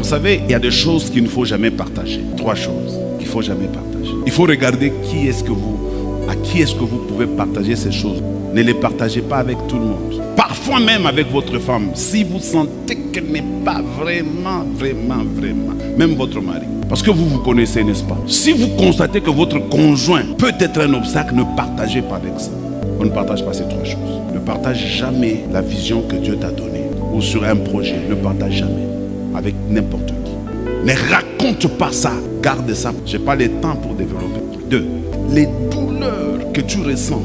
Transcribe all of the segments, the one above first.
savez, il y a des choses qu'il ne faut jamais partager. 3 choses qu'il ne faut jamais partager. Il faut regarder à qui est-ce que vous pouvez partager ces choses. Ne les partagez pas avec tout le monde. Parfois même avec votre femme, si vous sentez qu'elle n'est pas vraiment, même votre mari. Parce que vous connaissez, n'est-ce pas? Si vous constatez que votre conjoint peut être un obstacle, ne partagez pas avec ça. On ne partage pas ces 3 choses. Ne partage jamais la vision que Dieu t'a donnée. Ou sur un projet, ne partage jamais avec n'importe qui. Ne raconte pas ça. Garde ça. Je n'ai pas le temps pour développer. 2. Les douleurs que tu ressens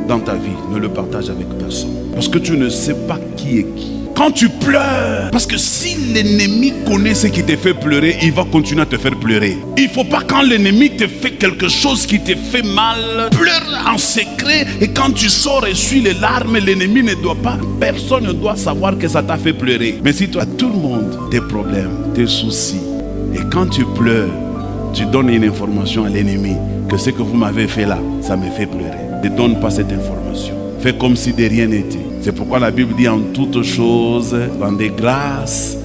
dans ta vie, ne le partage avec personne. Parce que tu ne sais pas qui est qui. Quand tu pleures, parce que si l'ennemi connaît ce qui te fait pleurer, il va continuer à te faire pleurer. Il ne faut pas, quand l'ennemi te fait quelque chose qui te fait mal, pleure en secret, et quand tu sors et suis les larmes, l'ennemi ne doit pas, personne ne doit savoir que ça t'a fait pleurer. Mais si toi, tout le monde, tes problèmes, tes soucis, et quand tu pleures, tu donnes une information à l'ennemi, que ce que vous m'avez fait là, ça me fait pleurer. Ne donne pas cette information. Fais comme si de rien n'était. C'est pourquoi la Bible dit en toutes choses, rendez grâce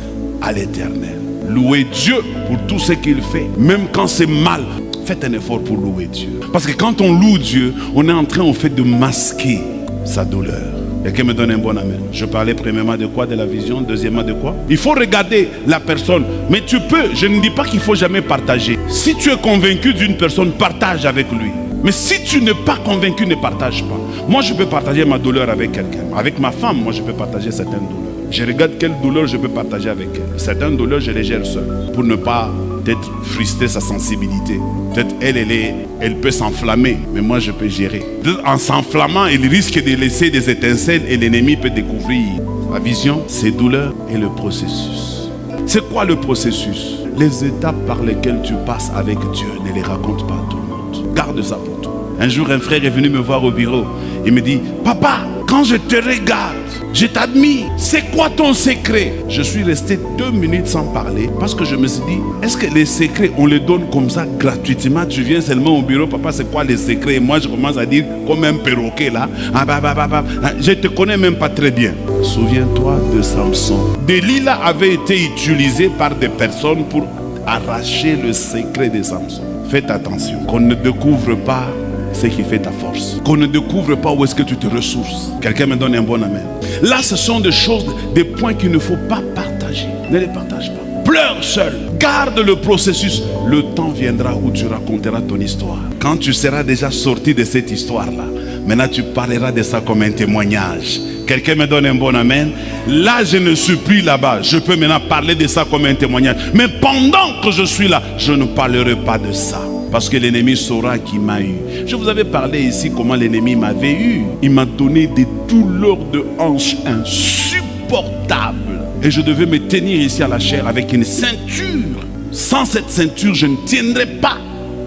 à l'Éternel. Louez Dieu pour tout ce qu'il fait. Même quand c'est mal, faites un effort pour louer Dieu. Parce que quand on loue Dieu, on est en train de masquer sa douleur. Quelqu'un me donne un bon amen. Je parlais premièrement de quoi? De la vision. Deuxièmement de quoi? Il faut regarder la personne. Mais tu peux, je ne dis pas qu'il ne faut jamais partager. Si tu es convaincu d'une personne, partage avec lui. Mais si tu n'es pas convaincu, ne partage pas. Moi, je peux partager ma douleur avec quelqu'un. Avec ma femme, moi, je peux partager certaines douleurs. Je regarde quelle douleur je peux partager avec elle. Certaines douleurs, je les gère seul. Pour ne pas peut-être frustrer sa sensibilité. Peut-être elle peut s'enflammer, mais moi, je peux gérer. En s'enflammant, il risque de laisser des étincelles et l'ennemi peut découvrir. La vision, ses douleurs et le processus. C'est quoi le processus? Les étapes par lesquelles tu passes avec Dieu, ne les raconte pas à tout le monde. Garde ça pour toi. Un jour, un frère est venu me voir au bureau. Il me dit, papa, quand je te regarde, je t'admire. C'est quoi ton secret? Je suis resté 2 minutes sans parler parce que je me suis dit, est-ce que les secrets, on les donne comme ça gratuitement? Tu viens seulement au bureau, papa, c'est quoi les secrets? Et moi, je commence à dire comme un perroquet là. Je te connais même pas très bien. Souviens-toi de Samson. Delilah avait été utilisé par des personnes pour arracher le secret de Samson. Faites attention, qu'on ne découvre pas ce qui fait ta force. Qu'on ne découvre pas où est-ce que tu te ressources. Quelqu'un me donne un bon amen. Là, ce sont des choses, des points qu'il ne faut pas partager. Ne les partage pas. Pleure seul. Garde le processus. Le temps viendra où tu raconteras ton histoire. Quand tu seras déjà sorti de cette histoire-là, maintenant tu parleras de ça comme un témoignage. Quelqu'un me donne un bon amen. Là, je ne suis plus là-bas. Je peux maintenant parler de ça comme un témoignage. Mais pendant que je suis là, je ne parlerai pas de ça. Parce que l'ennemi saura qui m'a eu. Je vous avais parlé ici comment l'ennemi m'avait eu. Il m'a donné des douleurs de hanches insupportables. Et je devais me tenir ici à la chair avec une ceinture. Sans cette ceinture, je ne tiendrais pas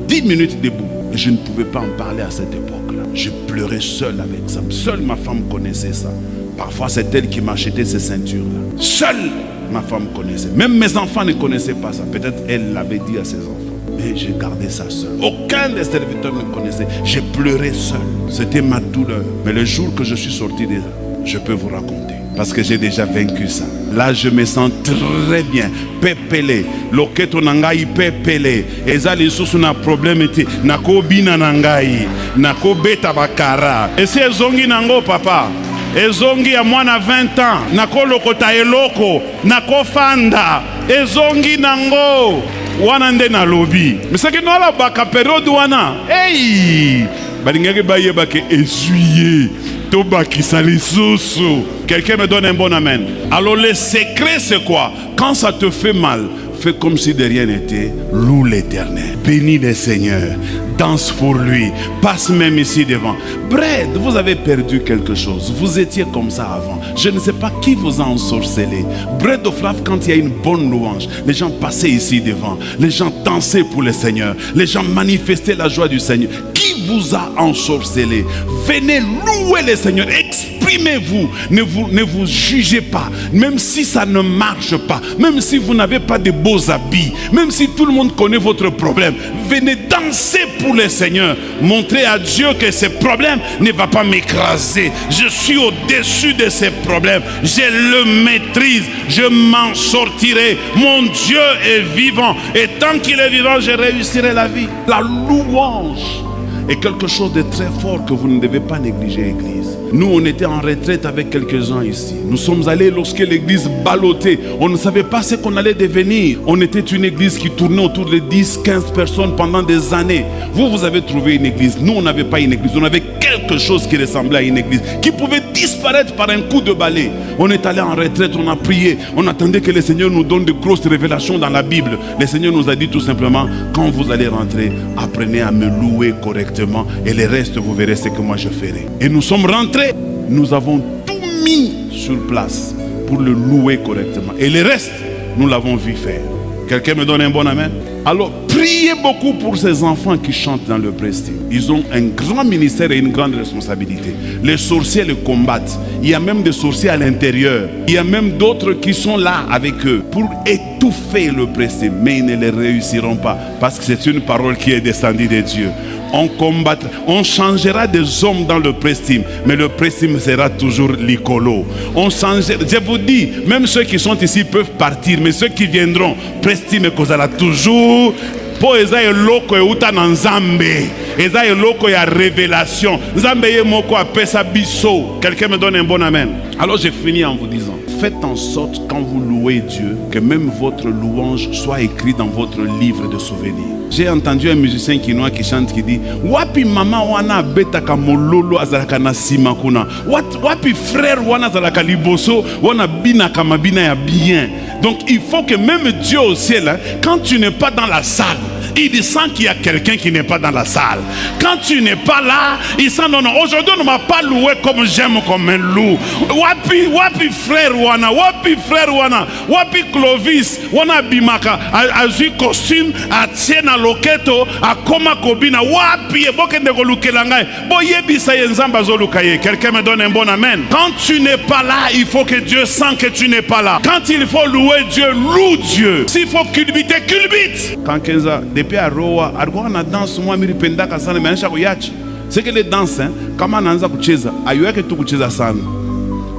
10 minutes debout. Et je ne pouvais pas en parler à cette époque-là. Je pleurais seul avec ça. Seule ma femme connaissait ça. Parfois, c'est elle qui m'achetait ces ceintures-là. Seule ma femme connaissait. Même mes enfants ne connaissaient pas ça. Peut-être elle l'avait dit à ses enfants. Mais j'ai gardé ça seul. Aucun des serviteurs ne connaissait. J'ai pleuré seul. C'était ma douleur. Mais le jour que je suis sorti de là, je peux vous raconter. Parce que j'ai déjà vaincu ça. Là, je me sens très bien. Pepele. Loketo nangai pepele. Ezali susu na problème ete. Nako bina nangai. Nako beta bakara. Et si ezongi nango papa. Ezongi ya mwana 20 ans. Nako lokota eloko. Nako fanda. Ezongi nango. Wana nde na lobby. Misaki no la baka période wana. Hey! Balingaki baye bake essuyer. To bakisa lisusu. Quelqu'un me donne un bon amen. Alors le secret c'est quoi? Quand ça te fait mal, fais comme si de rien n'était. Loue l'Éternel. Bénis le Seigneur. Danse pour lui. Passe même ici devant. Brad, vous avez perdu quelque chose. Vous étiez comme ça avant. Je ne sais pas qui vous a ensorcelé. Brad of Love, quand il y a une bonne louange, les gens passaient ici devant. Les gens dansaient pour le Seigneur. Les gens manifestaient la joie du Seigneur. Qui vous a ensorcelé. Venez louer le Seigneur. Exprimez-vous. Ne vous jugez pas. Même si ça ne marche pas. Même si vous n'avez pas de beaux habits. Même si tout le monde connaît votre problème. Venez danser pour le Seigneur. Montrez à Dieu que ce problème ne va pas m'écraser. Je suis au-dessus de ces problèmes. Je le maîtrise. Je m'en sortirai. Mon Dieu est vivant. Et tant qu'il est vivant, je réussirai la vie. La louange est quelque chose de très fort que vous ne devez pas négliger, Église. Nous, on était en retraite avec quelques-uns ici. Nous sommes allés lorsque l'église ballottait. On ne savait pas ce qu'on allait devenir. On était une église qui tournait autour de 10-15 personnes pendant des années. Vous avez trouvé une église. Nous, on n'avait pas une église. On avait quelque chose qui ressemblait à une église, qui pouvait disparaître par un coup de balai. On est allé en retraite, on a prié. On attendait que le Seigneur nous donne de grosses révélations dans la Bible. Le Seigneur nous a dit tout simplement, quand vous allez rentrer, apprenez à me louer correctement. Et le reste, vous verrez ce que moi je ferai. Et nous sommes rentrés. Nous avons tout mis sur place pour le louer correctement. Et le reste, nous l'avons vu faire. Quelqu'un me donne un bon amen? Alors, priez beaucoup pour ces enfants qui chantent dans le prestige. Ils ont un grand ministère et une grande responsabilité. Les sorciers les combattent. Il y a même des sorciers à l'intérieur. Il y a même d'autres qui sont là avec eux pour étouffer le prestige. Mais ils ne les réussiront pas parce que c'est une parole qui est descendue de Dieu. On combattra, on changera des hommes dans le prestime, mais le prestime sera toujours l'icolo. On changera, je vous dis, même ceux qui sont ici peuvent partir, mais ceux qui viendront, prestime causera toujours. Po eza eloko euta na Nzambe, eza eloko ya révélation. Nzambe ye moko apesa biso. Quelqu'un me donne un bon amen. Alors j'ai fini en vous disant, faites en sorte quand vous louez Dieu, que même votre louange soit écrite dans votre livre de souvenirs. J'ai entendu un musicien quinois qui chante, qui dit, wapi mama wana betaka mololo azalaka na sima kuna, wapi frère wana azalaka liboso wana bina kama bina ya bien. Donc il faut que même Dieu au ciel, hein, quand tu n'es pas dans la salle, il sent qu'il y a quelqu'un qui n'est pas dans la salle. Quand tu n'es pas là, il sent non, non, aujourd'hui on ne m'a pas loué comme j'aime comme un loup. Wapi frère wana, wapi frère wana, wapi Clovis, wana bimaka, a joué costume, a tient na loketo, a koma kobina, wapi eboke ndeko lukelangai, bo yebisa yenzamba zo lukaye. Quelqu'un me donne un bon amen. Quand tu n'es pas là, il faut que Dieu sent que tu n'es pas là. Quand il faut louer Dieu, loue Dieu. S'il faut culbiter, culbite. Quand Kenza depuis à Roa, alikuwa na danse moi milipendaka sana maisha kuyachi. C'est que les danses, hein, kama anaanza kucheza, ayuake tu kucheza sana.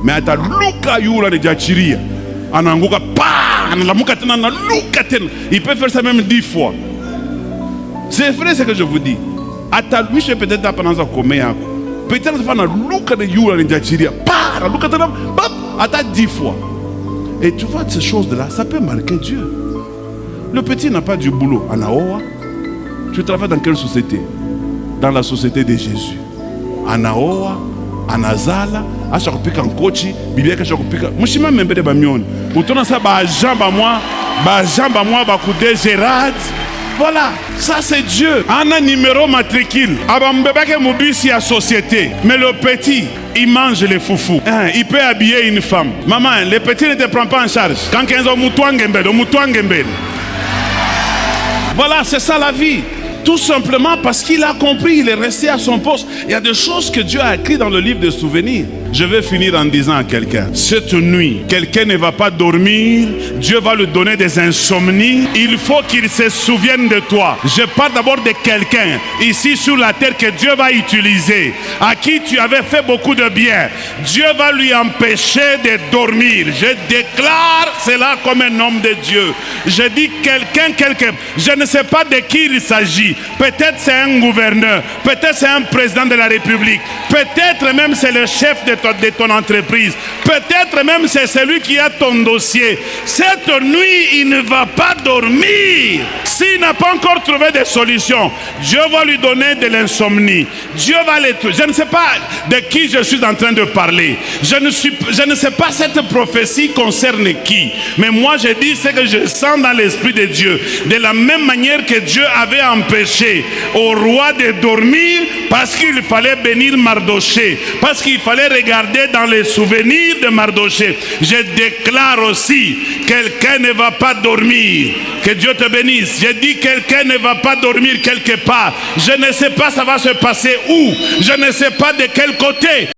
Mais ataluka yula de jachiria. Anaanguka pa, analamuka tena analuka tena. Il peut faire ça même 10 fois. C'est vrai ce que je vous dis. Ataluisha peut-être apanaanza komea. Peut-être ça na luka de yula de jachiria. Pa, analuka tena, bap, ata 10 fois. Et tu vois ces choses-là, ça peut marquer Dieu. Le petit n'a pas du boulot. Anaoa, tu travailles dans quelle société? Dans la société de Jésus. Anaoa, Anazala, Achakopika Nkochi, Bibiaka Chakopika. Mushima membede bamioni. Utona sa ba jamba moi, bakude Gérard. Voilà, ça c'est Dieu. Ana numéro matricule. Abambebake mobisi à société. Mais le petit, il mange les foufous. Il peut habiller une femme. Maman, le petit ne te prend pas en charge. Quand quelqu'un mutouangembele. Voilà, c'est ça la vie. Tout simplement parce qu'il a compris, il est resté à son poste. Il y a des choses que Dieu a écrites dans le livre de souvenirs. Je vais finir en disant à quelqu'un, cette nuit, quelqu'un ne va pas dormir, Dieu va lui donner des insomnies. Il faut qu'il se souvienne de toi. Je parle d'abord de quelqu'un ici sur la terre que Dieu va utiliser, à qui tu avais fait beaucoup de bien. Dieu va lui empêcher de dormir. Je déclare cela comme un homme de Dieu. Je dis quelqu'un, je ne sais pas de qui il s'agit. Peut-être c'est un gouverneur, peut-être c'est un président de la République, peut-être même c'est le chef de ton entreprise, peut-être même c'est celui qui a ton dossier. Cette nuit, il ne va pas dormir. S'il n'a pas encore trouvé de solution, Dieu va lui donner de l'insomnie. Dieu va les tuer. Je ne sais pas de qui je suis en train de parler. Je ne sais pas cette prophétie concerne qui. Mais moi, je dis ce que je sens dans l'Esprit de Dieu. De la même manière que Dieu avait empêché au roi de dormir parce qu'il fallait bénir Mardoché, parce qu'il fallait regarder dans les souvenirs de Mardoché. Je déclare aussi, quelqu'un ne va pas dormir. Que Dieu te bénisse. J'ai dit quelqu'un ne va pas dormir quelque part. Je ne sais pas ça va se passer où. Je ne sais pas de quel côté.